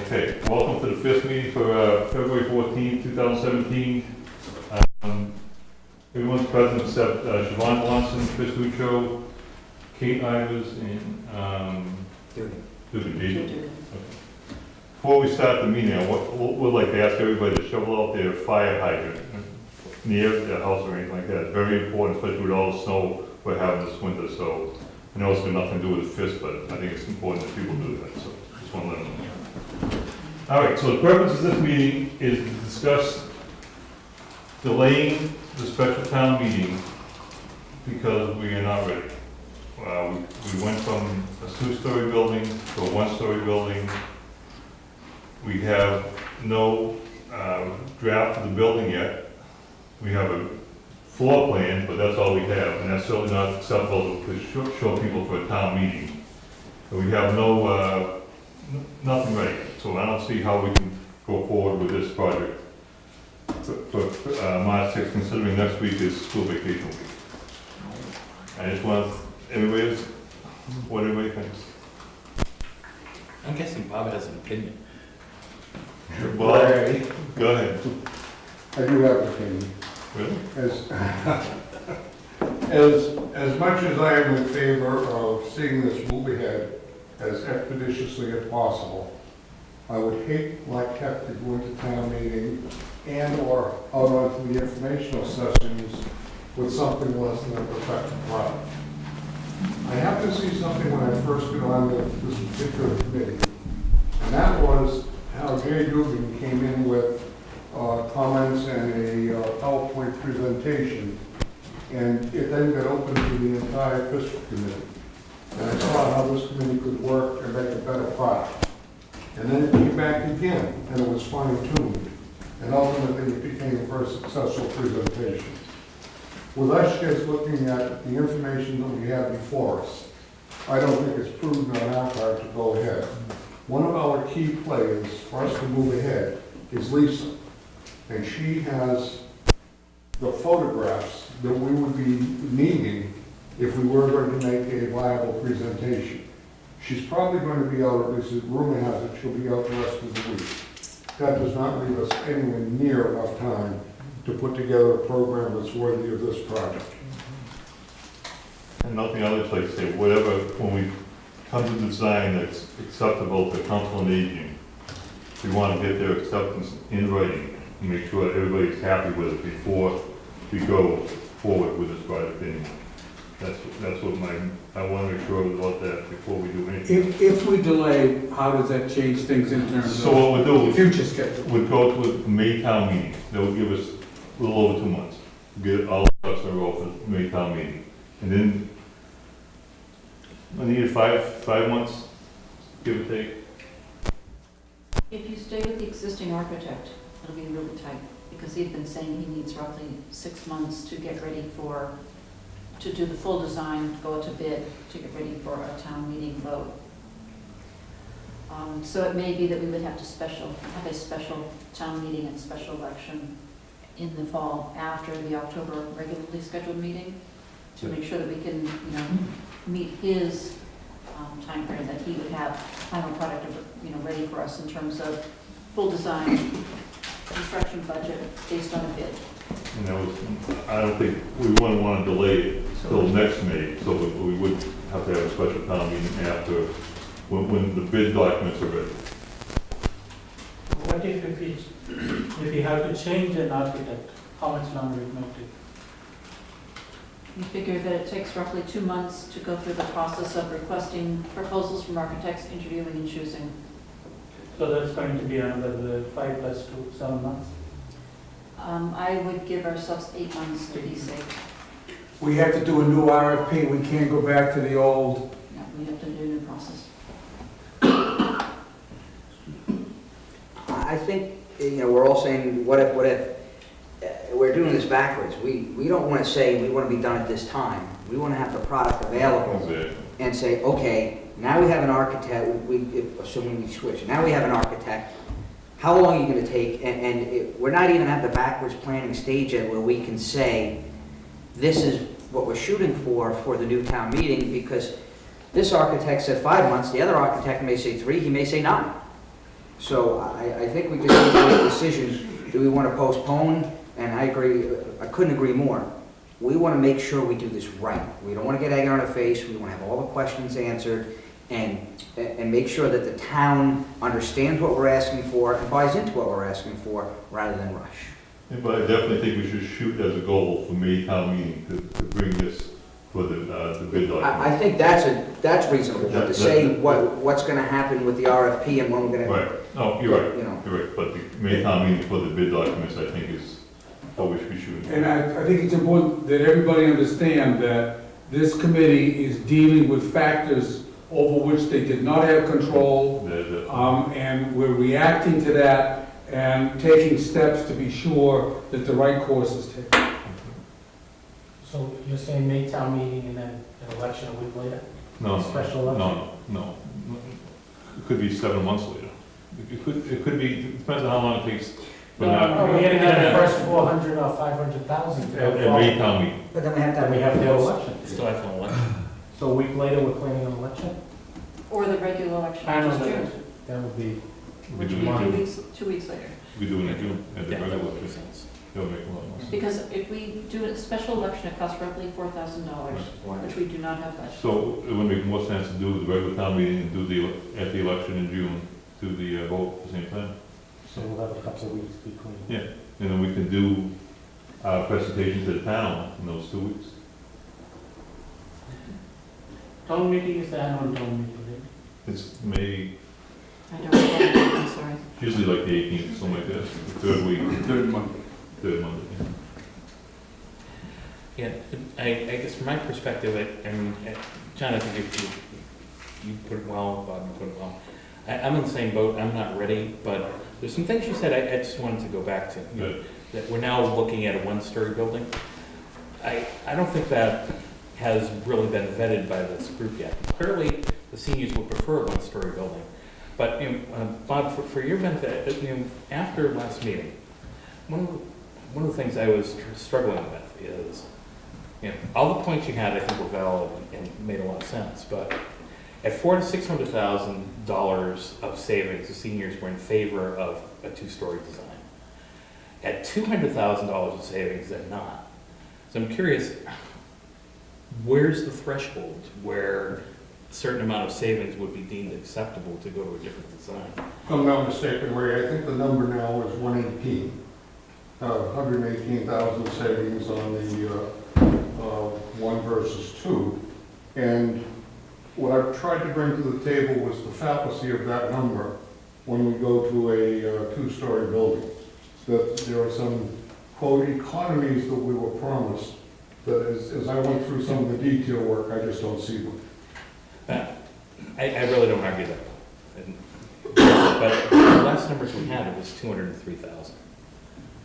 Okay, welcome to the Fisp meeting for February 14th, 2017. Everyone's present except Siobhan Watson, Chris Lucho, Kate Ivers, and Judy. Before we start the meeting, I would like to ask everybody to shovel out their fire hydrant near their house or anything like that. It's very important, especially with all the snow we're having this winter. So I know it's got nothing to do with the Fisp, but I think it's important that people do that. So just want to let them know. All right, so the purpose of this meeting is to discuss delaying the special town meeting because we are not ready. We went from a two-story building to a one-story building. We have no draft of the building yet. We have a floor plan, but that's all we have, and that's certainly not acceptable to show people for a town meeting. So we have nothing ready, so I don't see how we can go forward with this project for March 6th, considering next week is school vacation week. I just want what everybody thinks. I'm guessing Bob has an opinion. Well, go ahead. I do have an opinion. Really? As much as I am in favor of seeing this move ahead as expeditiously as possible, I would hate like heck to go into town meeting and or out onto the informational sessions with something less than a perfected product. I happened to see something when I first got on this particular committee, and that was how Jay Dugan came in with comments and a PowerPoint presentation, and it then got open to the entire Fisp committee. And I saw how this committee could work and make a better product. And then it came back again, and it was fine-tuned, and ultimately it became a very successful presentation. With us just looking at the information that we have before us, I don't think it's prudent on our part to go ahead. One of our key players for us to move ahead is Lisa, and she has the photographs that we would be needing if we were going to make a viable presentation. She's probably going to be out, at least rumor has it, she'll be out the rest of the week. That does not leave us anywhere near enough time to put together a program that's worthy of this project. And nothing else, like say, whatever, when we come to design that's acceptable to council and aging, we want to get their acceptance in writing and make sure that everybody's happy with it before we go forward with this project anymore. That's what I want to make sure about that before we do anything. If we delay, how does that change things in terms So what we'll do of future schedule? we'll go to a May town meeting. That will give us a little over 2 months. Get all the ducks in a row for May town meeting. And then I need 5 months, give or take. If you stay with the existing architect, it'll be really tight, because he's been saying he needs roughly 6 months to get ready to do the full design, to go to bid, to get ready for a town meeting vote. So it may be that we would have to have a special town meeting and special election in the fall after the October regularly scheduled meeting, to make sure that we can, meet his timeframe, that he would have final product, ready for us in terms of full design, construction budget based on a bid. I don't think we wouldn't want to delay it till next May, so we would have to have a special town meeting after, when the bid documents are ready. What if we have to change an architect, how much longer it might take? We figure that it takes roughly 2 months to go through the process of requesting proposals from architects, interviewing and choosing. So that's going to be another 5 plus 2, 7 months. I would give ourselves 8 months to be safe. We have to do a new RFP, we can't go back to the old. Yeah, we have to do a new process. I think, we're all saying, what if? We're doing this backwards. We don't want to say we want to be done at this time. We want to have the product available and say, okay, now we have an architect, assuming we switch, now we have an architect, how long are you going to take? We're not even at the backwards planning stage yet where we can say, this is what we're shooting for the new town meeting, because this architect said 5 months, the other architect may say 3, he may say 9. So I think we just need to make a decision, do we want to postpone? And I agree, I couldn't agree more. We want to make sure we do this right. We don't want to get egg on our face, we want to have all the questions answered, and make sure that the town understands what we're asking for and buys into what we're asking for, rather than rush. Yeah, but I definitely think we should shoot as a goal for May town meeting to bring this for the bid document. I think that's reasonable, but to say what's gonna happen with the RFP and when we're gonna. Right, no, you're right, You know. you're right, but the May town meeting for the bid documents, I think, is what we should be shooting. And I think it's important that everybody understand that this committee is dealing with factors over which they did not have control, and we're reacting to that and taking steps to be sure that the right course is taken. So you're saying May town meeting and then an election a week later? No, Special election? no. It could be 7 months later. It could be, depends on how long it takes. But No, we had to get the first 400 or 500,000. At May town meeting. But then we have to Then we have to have an election. Still have an election. So a week later, we're planning an election? Or the regular election, I which know is that, June, that would be, We which do would it, be 2 weeks later. we do it in June, at the Yeah, that regular, would make sense. it'll make a lot more sense. Because if we do a special election, it costs roughly $4,000, which we do not have budgeted. So it would make more sense to do the regular town meeting and do at the election in June, do the vote at the same time. so we'll have a couple of weeks between. Yeah, and then we can do our presentation to the town in those 2 weeks. Town meeting is the annual town meeting, right? It's May, I don't know, I'm sorry. usually like the 18th, something like that, the third week, Third Monday. third Monday. Yeah, I guess from my perspective, I mean, John, I think you put it well, Bob, you put it well. I'm in the same boat, I'm not ready, but there's some things you said I just wanted to go back to. You know, Good. that we're now looking at a one-story building. I don't think that has really been vetted by this group yet. Clearly, the seniors would prefer a one-story building. But, you know, Bob, for your benefit, you know, after last meeting, one of the things I was struggling with is, you know, all the points you had, I think, were valid and made a lot of sense, but at $400,000 to $600,000 of savings, the seniors were in favor of a two-story design. At $200,000 of savings, they're not. So I'm curious, where's the threshold where a certain amount of savings would be deemed acceptable to go to a different design? If I'm not mistaken, Ray, I think the number now is 118. 118,000 savings on the one versus two. And what I've tried to bring to the table was the fallacy of that number when we go to a two-story building. That there are some, quote, economies that we were promised, that as I went through some of the detail work, I just don't see them. I really don't argue that. But the last numbers we had, it was 203,000.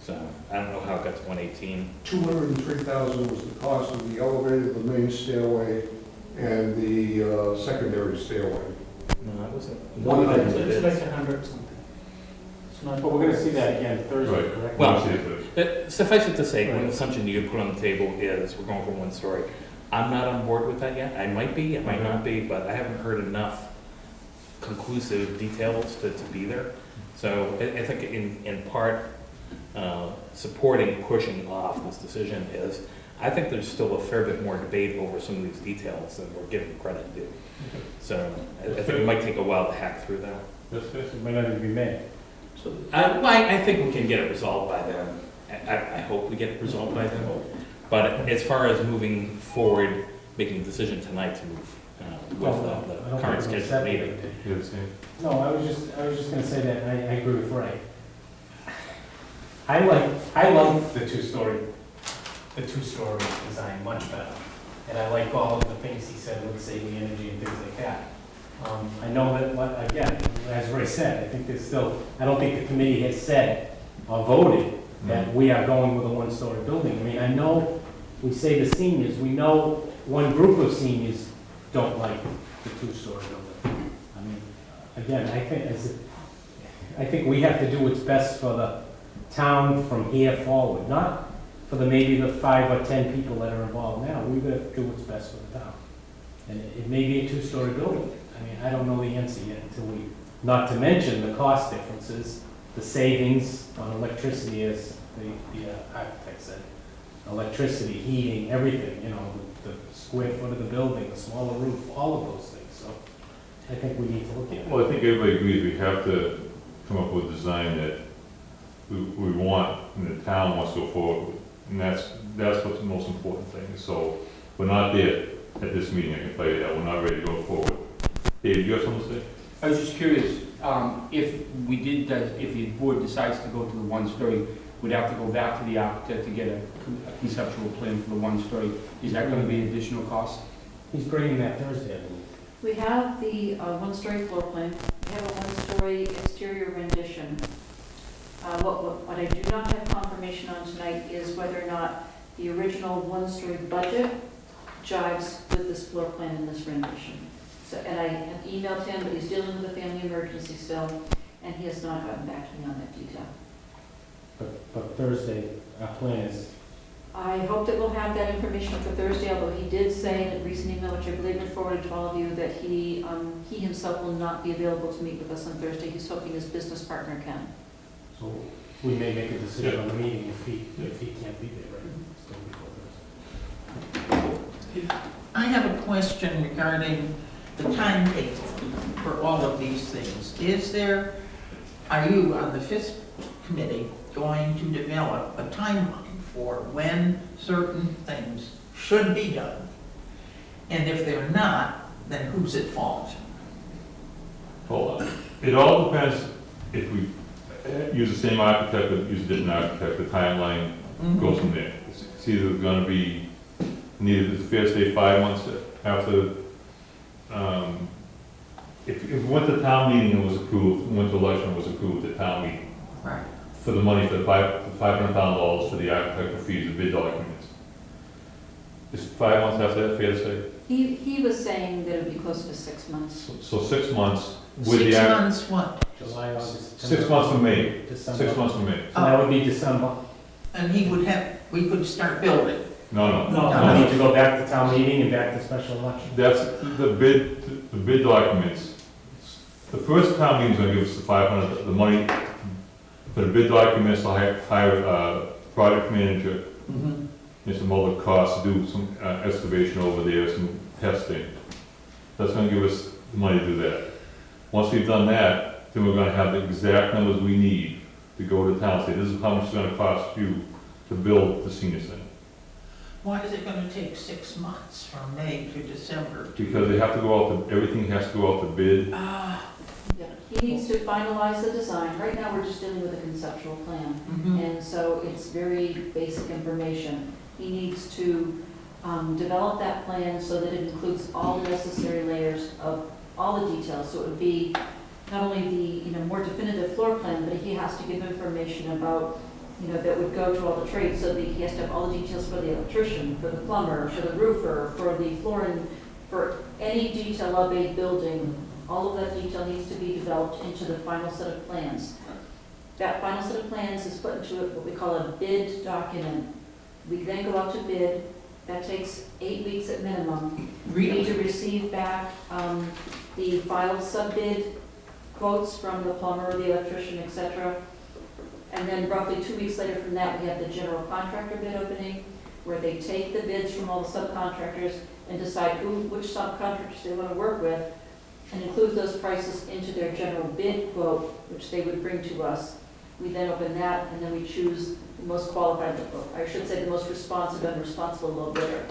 So I don't know how it got to 118. 203,000 was the cost of the elevator, the main stairway, and the secondary stairway. No, that wasn't. It's like 100 something. It's not, but we're gonna see that again Thursday, Right. correct? Well, Let's see if there's- Suffice it to say, one assumption you put on the table is we're going for one story. I'm not on board with that yet. I might be, it might not be, but I haven't heard enough conclusive details to be there. So I think in part, supporting pushing off this decision is, I think there's still a fair bit more debate over some of these details than we're giving credit to. So I think it might take a while to hack through that. It may not even be May. So, I think we can get it resolved by then. I hope we get it resolved by then. But as far as moving forward, making a decision tonight to move with the current scheduled meeting. Yeah, the same. No, I was just gonna say that I agree with Ray. I like the two-story design much better. And I like all of the things he said with saving energy and things like that. I know that, again, as Ray said, I think there's still, I don't think the committee has said or voted that we are going with a one-story building. I mean, I know we say the seniors, we know one group of seniors don't like the two-story building. I mean, again, I think we have to do what's best for the town from here forward, not for maybe the 5 or 10 people that are involved now. We've got to do what's best for the town. And it may be a two-story building. I mean, I don't know the answer yet until we Not to mention the cost differences, the savings on electricity, as the architect said. Electricity, heating, everything, you know, the square foot of the building, the smaller roof, all of those things, so I think we need to look at it. Well, I think everybody agrees we have to come up with a design that we want, and the town wants to go forward with. And that's what's the most important thing. So we're not there at this meeting, I can tell you that. We're not ready to go forward. Dave, you have something to say? I was just curious, if we did, if the board decides to go to the one-story, we'd have to go back to the architect to get a conceptual plan for the one-story. Is that gonna be additional cost? He's bringing that Thursday, I believe. We have the one-story floor plan, we have a one-story exterior rendition. What I do not have confirmation on tonight is whether or not the original one-story budget jives with this floor plan in this rendition. So, and I have emailed him, but he's dealing with a family emergency still, and he has not gotten back to me on that detail. But Thursday, our plan is, I hope that we'll have that information for Thursday, although he did say in a recent email, which I believe I forwarded to all of you, that he himself will not be available to meet with us on Thursday. He's hoping his business partner can. so we may make a decision on the meeting if he can't be there, right? Still before Thursday. I have a question regarding the timetable for all of these things. Are you on the Fisp committee going to develop a timeline for when certain things should be done? And if they're not, then who's at fault? Hold on. It all depends if we use the same architect or use a different architect, the timeline goes from there. It's either gonna be, needed, it's fair to say 5 months after, if we went to town meeting and was approved, went to election and was approved at town meeting, Right. for the money for $500,000 for the architectural fees, the bid documents. Is 5 months after that fair to say? He was saying that it would be close to 6 months. So 6 months with the. 6 months what? July, August, 6 months from May, December. 6 months from May. So that would be December. And we could start building. No. No, we need to go back to town meeting and back to special election. That's the bid documents. The first town meeting's gonna give us the 500, the money for the bid documents, to hire a project manager, and some other costs, do some excavation over there, some testing. That's gonna give us the money to do that. Once we've done that, then we're gonna have the exact numbers we need to go to town, say, this is how much it's gonna cost you to build the senior center. Why is it gonna take 6 months from May to December? Because they have to go out to, everything has to go out to bid. Yeah. He needs to finalize the design. Right now, we're just dealing with a conceptual plan. And so it's very basic information. He needs to develop that plan so that it includes all the necessary layers of all the details. So it would be not only the more definitive floor plan, but he has to give information about, that would go to all the trades. So that he has to have all the details for the electrician, for the plumber, for the roofer, for the flooring, for any detail of a building. All of that detail needs to be developed into the final set of plans. That final set of plans is put into what we call a bid document. We then go out to bid. That takes 8 weeks at minimum. We need to receive back the filed sub-bid quotes from the plumber, the electrician, etc. And then roughly 2 weeks later from that, we have the general contractor bid opening, where they take the bids from all the subcontractors and decide which subcontractors they want to work with, and include those prices into their general bid quote, which they would bring to us. We then open that, and then we choose the most qualified, I should say the most responsive and responsible low bidder.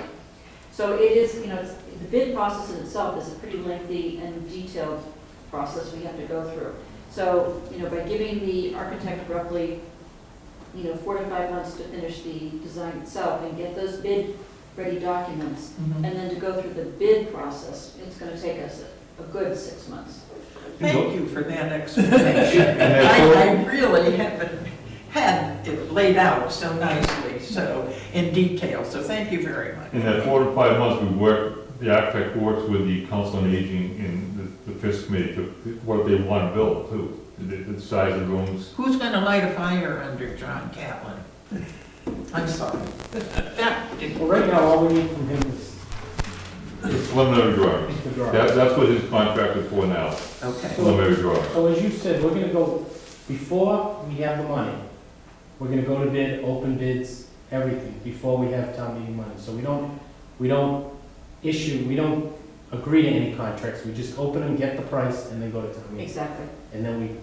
So it is, the bid process in itself is a pretty lengthy and detailed process we have to go through. So, by giving the architect roughly, 4 to 5 months to finish the design itself and get those bid-ready documents, and then to go through the bid process, it's going to take us a good 6 months. Thank you for that explanation. I really haven't had it laid out so nicely, so in detail, so thank you very much. In that 4 to 5 months, the architect works with the council on aging in the Fisp committee to what they want to build too, the size of rooms. Who's gonna light a fire under John Catlin? I'm sorry. That didn't- Well, right now, all we need from him is Preliminary drawings. The drawing. That's what his contract is for now, Okay. preliminary drawings. So as you said, we're gonna go, before we have the money, we're gonna go to bid, open bids, everything, before we have town meeting money. So we don't agree to any contracts, we just open them, get the price, and then go to town meeting. Exactly. And then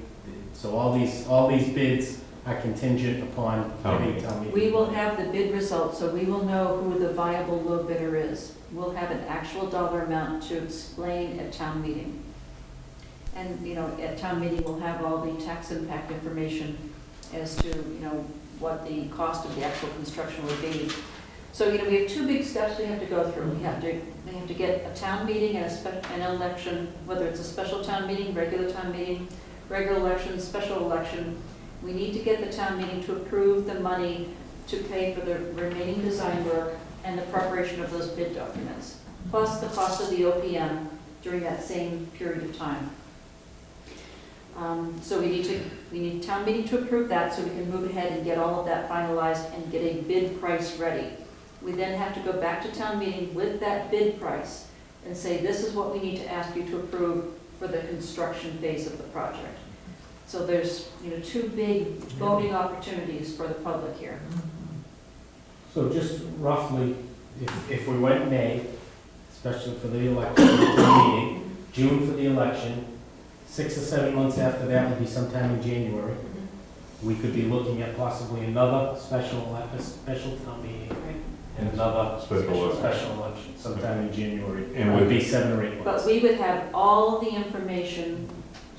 so all these bids are contingent upon getting town meeting. We will have the bid results, so we will know who the viable low bidder is. We'll have an actual dollar amount to explain at town meeting. And, at town meeting, we'll have all the tax impact information as to, what the cost of the actual construction would be. So, we have two big steps we have to go through. We have to get a town meeting and an election, whether it's a special town meeting, regular town meeting, regular election, special election. We need to get the town meeting to approve the money to pay for the remaining design work and the preparation of those bid documents, plus the cost of the OPM during that same period of time. So we need town meeting to approve that so we can move ahead and get all of that finalized and get a bid price ready. We then have to go back to town meeting with that bid price and say, this is what we need to ask you to approve for the construction phase of the project. So there's, two big voting opportunities for the public here. So just roughly, if we went May, especially for the election, town meeting, June for the election, 6 or 7 months after that would be sometime in January. We could be looking at possibly another special town meeting and another Special election sometime in January. And It would with- be 7 or 8 But months. we would have all the information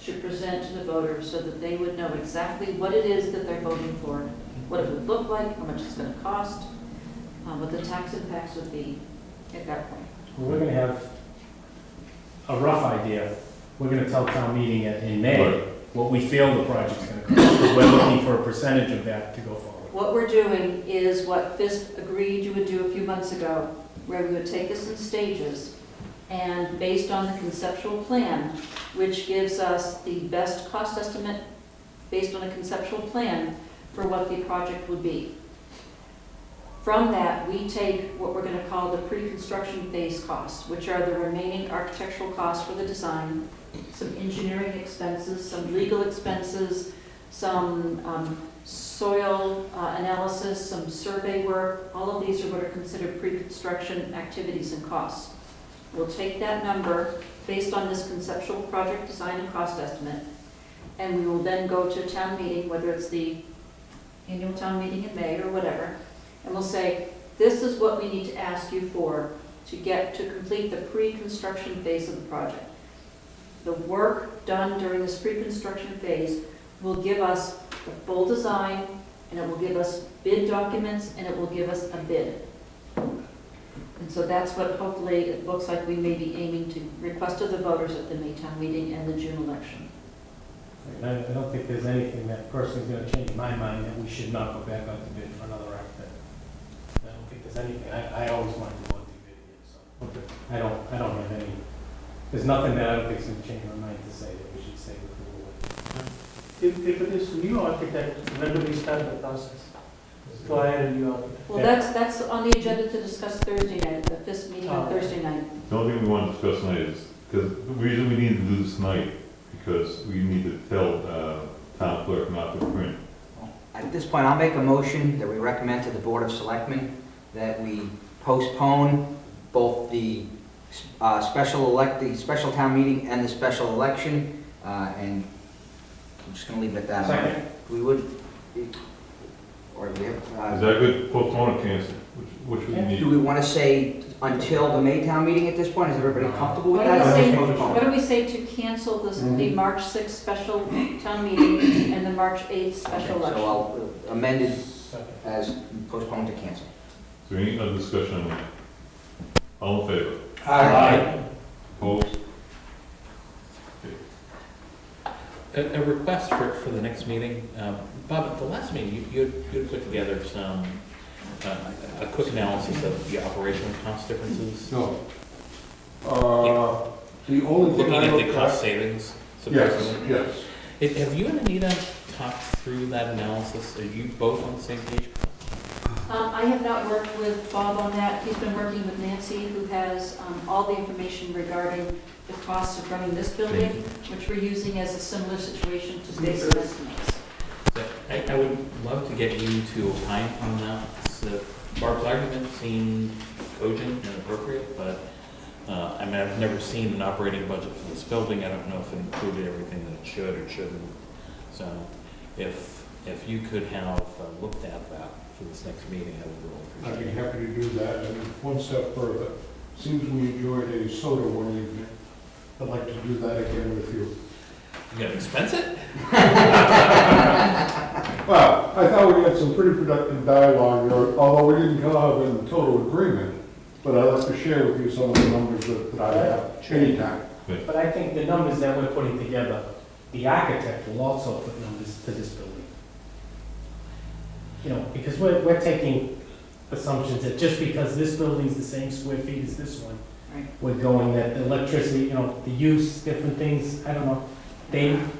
to present to the voters so that they would know exactly what it is that they're voting for, what it would look like, how much it's going to cost, what the tax impacts would be at that point. We're gonna have a rough idea. We're gonna tell town meeting in May Right. what we feel the project's gonna cost, because we're looking for a percentage of that to go forward. What we're doing is what Fisp agreed you would do a few months ago, where we would take this in stages, and based on the conceptual plan, which gives us the best cost estimate based on a conceptual plan for what the project would be. From that, we take what we're going to call the pre-construction phase costs, which are the remaining architectural costs for the design, some engineering expenses, some legal expenses, some soil analysis, some survey work. All of these are what are considered pre-construction activities and costs. We'll take that number based on this conceptual project design and cost estimate, and we will then go to town meeting, whether it's the annual town meeting in May or whatever, and we'll say, this is what we need to ask you for to complete the pre-construction phase of the project. The work done during this pre-construction phase will give us the full design, and it will give us bid documents, and it will give us a bid. And so that's what hopefully it looks like we may be aiming to request of the voters at the May town meeting and the June election. And I don't think there's anything that personally is gonna change my mind that we should not go back out to bid for another architect. I don't think there's anything, I always wanted to go out to bid again, so. I don't have any, there's nothing that I don't think is gonna change my mind to say that we should stay with the rule. If it is new architect, when do we start the process? To hire a new architect? Well, that's on the agenda to discuss Thursday night, the FISP meeting on Thursday night. The only thing we want to discuss tonight is, because the reason we need to do this tonight, because we need to tell town clerk not to print. At this point, I'll make a motion that we recommend to the Board of Selectmen that we postpone both the special town meeting and the special election, and I'm just gonna leave it at that. Second. We would, or we have, Is that good, postpone or cancel? Which we do need? we want to say until the May town meeting at this point? Is everybody comfortable with What do that? we say, Or postpone? what do we say to cancel the March 6th special town meeting and the March 8th special Okay, election? so I'll amend it Second. as postponed to cancel. Is there any other discussion on that? All in favor? Aye. Opposed? A request for the next meeting. Bob, at the last meeting, you had put together some, a quick analysis of the operational cost differences. No. The only thing Looking I at the looked cost at. savings, Yes, supposedly. yes. Have you and Anita talked through that analysis? Are you both on the same page? I have not worked with Bob on that. He's been working with Nancy, who has all the information regarding the costs of running this building, which we're using as a similar situation to base some estimates. So I would love to get you to opine on that. So Barb's argument seemed cogent and appropriate, but I mean, I've never seen an operating budget for this building. I don't know if it included everything that it should or shouldn't. So if you could have looked at that for this next meeting, I would really I'd be appreciate it. happy to do that, and one step further. Seems we enjoyed a soda one evening. I'd like to do that again with you. You gonna expense it? Well, I thought we had some pretty productive dialogue, although we didn't come out in total agreement, but I'd like to share with you some of the numbers that I have anytime. But I think the numbers that we're putting together, the architect will also put numbers to this building. You know, because we're taking assumptions that just because this building's the same square feet as this one, Right. we're going that the electricity, you know, the use, different things, I don't know.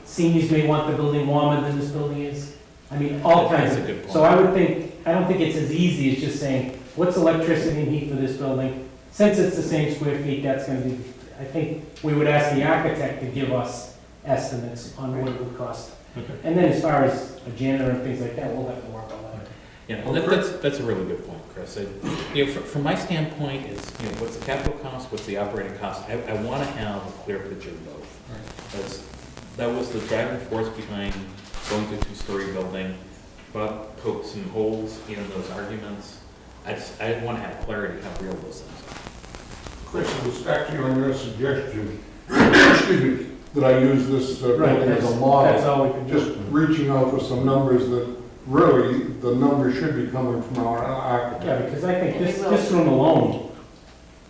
Seniors may want the building warmer than this building is. I mean, all kinds That's a of. good point. So I don't think it's as easy as just saying, what's electricity and heat for this building? Since it's the same square feet, that's gonna be, I think we would ask the architect to give us estimates on what it would cost. Okay. And then as far as a janitor and things like that, we'll have to work on that. Yeah, well, that's a really good point, Chris. You know, from my standpoint, it's, you know, what's the capital cost, what's the operating cost? I want to have a clear picture of both. That was the driving force behind going to a two-story building, but poked some holes in those arguments. I want to have clarity how real those things are. Chris, it was actually on your suggestion, excuse me, that I use this building as a That's model, all we can do. just reaching out for some numbers that really, the numbers should be coming from our architect. Yeah, because I think And we will. this room alone,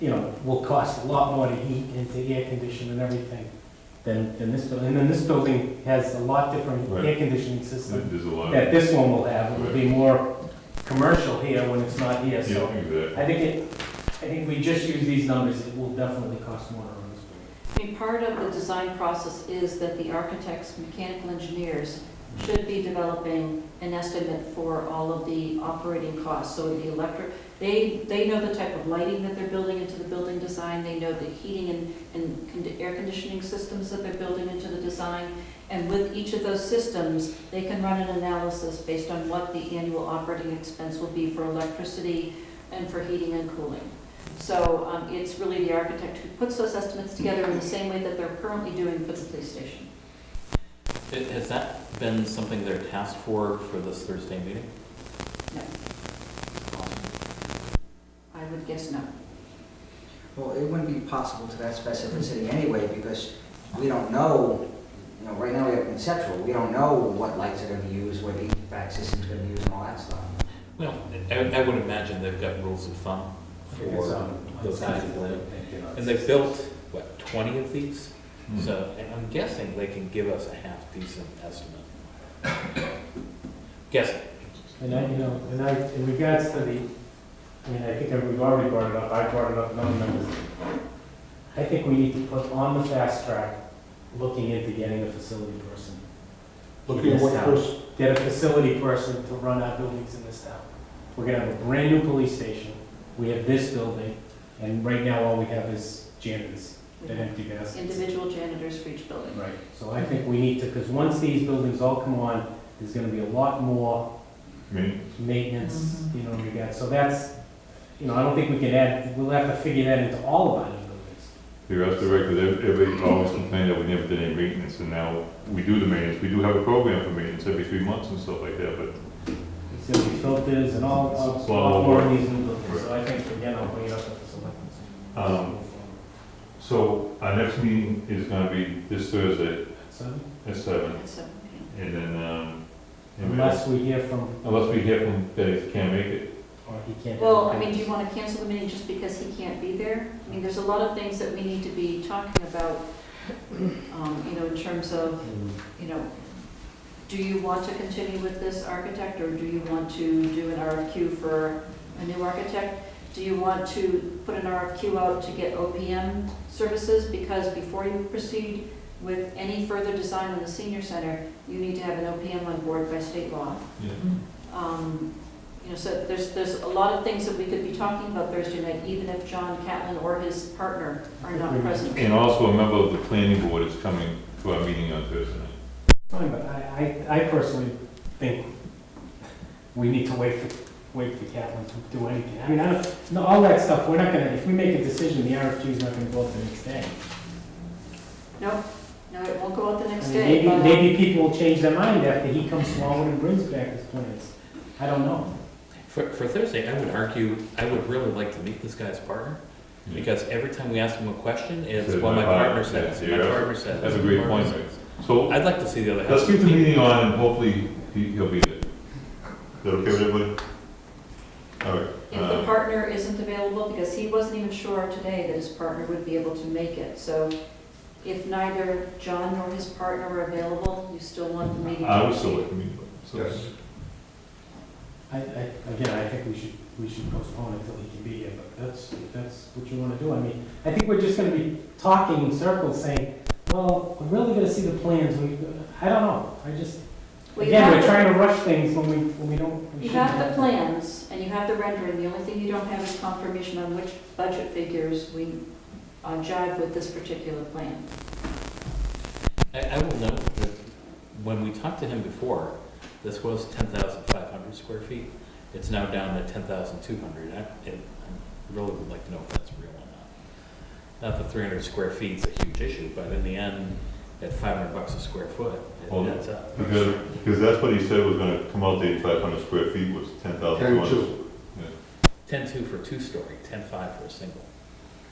you know, will cost a lot more to heat and to air condition and everything than this building. And then this building has a lot different Right. air conditioning system There's a lot. that this one will have. It will be more commercial here when it's not here, Yeah, so exactly. I think if we just use these numbers, it will definitely cost more to run this building. I mean, part of the design process is that the architects, mechanical engineers should be developing an estimate for all of the operating costs. So the electric, they know the type of lighting that they're building into the building design, they know the heating and air conditioning systems that they're building into the design. And with each of those systems, they can run an analysis based on what the annual operating expense will be for electricity and for heating and cooling. So it's really the architect who puts those estimates together in the same way that they're currently doing for the police station. Has that been something they're tasked for this Thursday meeting? No, I would guess no. Well, it wouldn't be possible to that specificity anyway, because we don't know, you know, right now we have conceptual, we don't know what lights are gonna be used, what HVAC system's gonna be used, and all that stuff. Well, I would imagine they've got rules of thumb for those kinds of things. And they've built, what, 20 of these? So I'm guessing they can give us a half-decent estimate. Guessing. And in regards to I think we've already brought it up, I brought it up in other members. I think we need to put on the fast track, looking into getting a facility person. Looking at what Chris, Get a facility person to run our buildings in this town. We're gonna have a brand new police station, we have this building, and right now all we have is janitors that empty baskets. Individual janitors for each building. Right, so I think we need to, because once these buildings all come on, there's gonna be a lot more maintenance, you know, in regards, so that's, you know, I don't think we can add, we'll have to figure that into all of our new buildings. You're absolutely right, because everybody always complained that we never did any maintenance, and now we do the maintenance. We do have a program for maintenance every 3 months and stuff like that, but It's gonna be filters and all more of these new buildings, so I think, again, I'll bring it up at the selectmen's. so our next meeting is gonna be this Thursday So, at 7, At 7 p.m. and then, unless we hear from, unless we hear from that he can't make it. or he can't. Well, I mean, do you want to cancel the meeting just because he can't be there? I mean, there's a lot of things that we need to be talking about, you know, in terms of, you know, do you want to continue with this architect, or do you want to do an RFQ for a new architect? Do you want to put an RFQ out to get OPM services? Because before you proceed with any further design on the senior center, you need to have an OPM on board by state law. Yeah. You You know, so there's a lot of things that we could be talking about Thursday night, even if John Catlin or his partner are not present. And also a member of the planning board is coming to our meeting on Thursday night. Fine, but I personally think we need to wait for Catlin to do anything. I mean, no, all that stuff, we're not gonna, if we make a decision, the RFQ is not gonna go out the next day. No, it won't go out the I next mean, day, but, maybe people will change their mind after he comes forward and brings back his plans. I don't know. For Thursday, I would argue, I would really like to meet this guy's partner, because every time we ask him a question, it's, well, my partner says, my partner says. That's a great point. So I'd like to see the other. let's keep the meeting on and hopefully he'll be there. Is that okay with everybody? All right. if the partner isn't available, because he wasn't even sure today that his partner would be able to make it, so if neither John nor his partner are available, you still want the meeting to I would still proceed? like to meet with him. So- Yes. Again, I think we should postpone it until he can be here, but if that's what you wanna do. I mean, I think we're just gonna be talking in circles saying, well, we're really gonna see the plans. I don't know. Well, you Again, have we're the- trying to rush things when we don't. we You shouldn't have the to. plans, and you have the rendering, the only thing you don't have is confirmation on which budget figures we jive with this particular plan. I will note that when we talked to him before, this was 10,500 square feet. It's now down to 10,200. I really would like to know if that's real or not. Not that 300 square feet is a huge issue, but in the end, at $500 a square foot, Well, it adds up. Because that's what he said was gonna come out to 8,500 square feet was 10,200. 10-2. 10.2 for two-story, 10.5 for a single.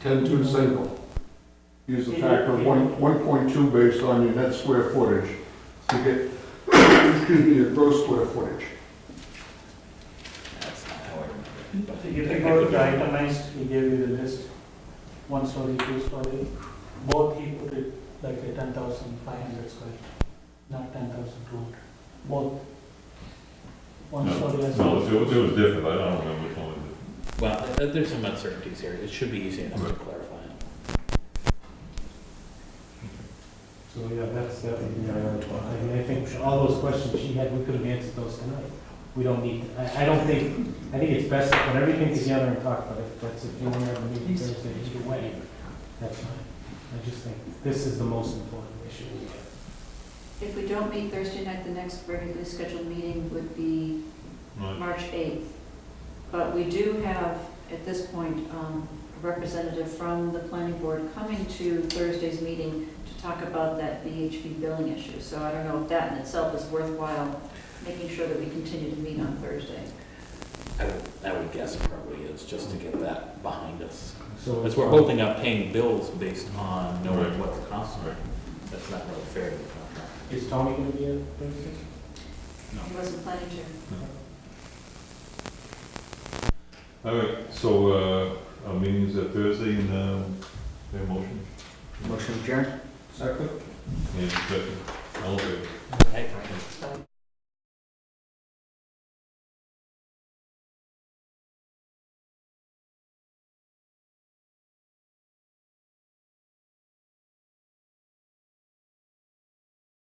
10-2 single. Use the factor of 1.2 based on your net square footage to get, excuse me, your gross square footage. That's not how I remember it. if you go to the itemized, he gave you the list, 1 story, 2 story, both he put it like a 10,500 square, not 10,200, both. One No, story as No, well. it was different, I don't remember which one was different. Well, there's some uncertainties here. It should be easy enough to clarify. So, yeah, that would be our other one. I mean, I think all those questions she had, we could have answered those tonight. We don't need, I think it's best to put everything together and talk about it. If you want to have a meeting Thursday, either way, that's fine. I just think this is the most important issue we have. If we don't meet Thursday night, the next regularly scheduled meeting would be Right. March 8th. But we do have, at this point, a representative from the planning board coming to Thursday's meeting to talk about that VHB billing issue. So I don't know if that in itself is worthwhile, making sure that we continue to meet on Thursday. I would guess it probably is, just to get that behind us. So Because we're holding up paying bills based on knowing what the costs are. That's not really fair to the contractor. Is Tony going to be at Thursday? He wasn't planning to. All right, so, our meeting's at Thursday and, motion, Motion adjourned? Second? and discussion.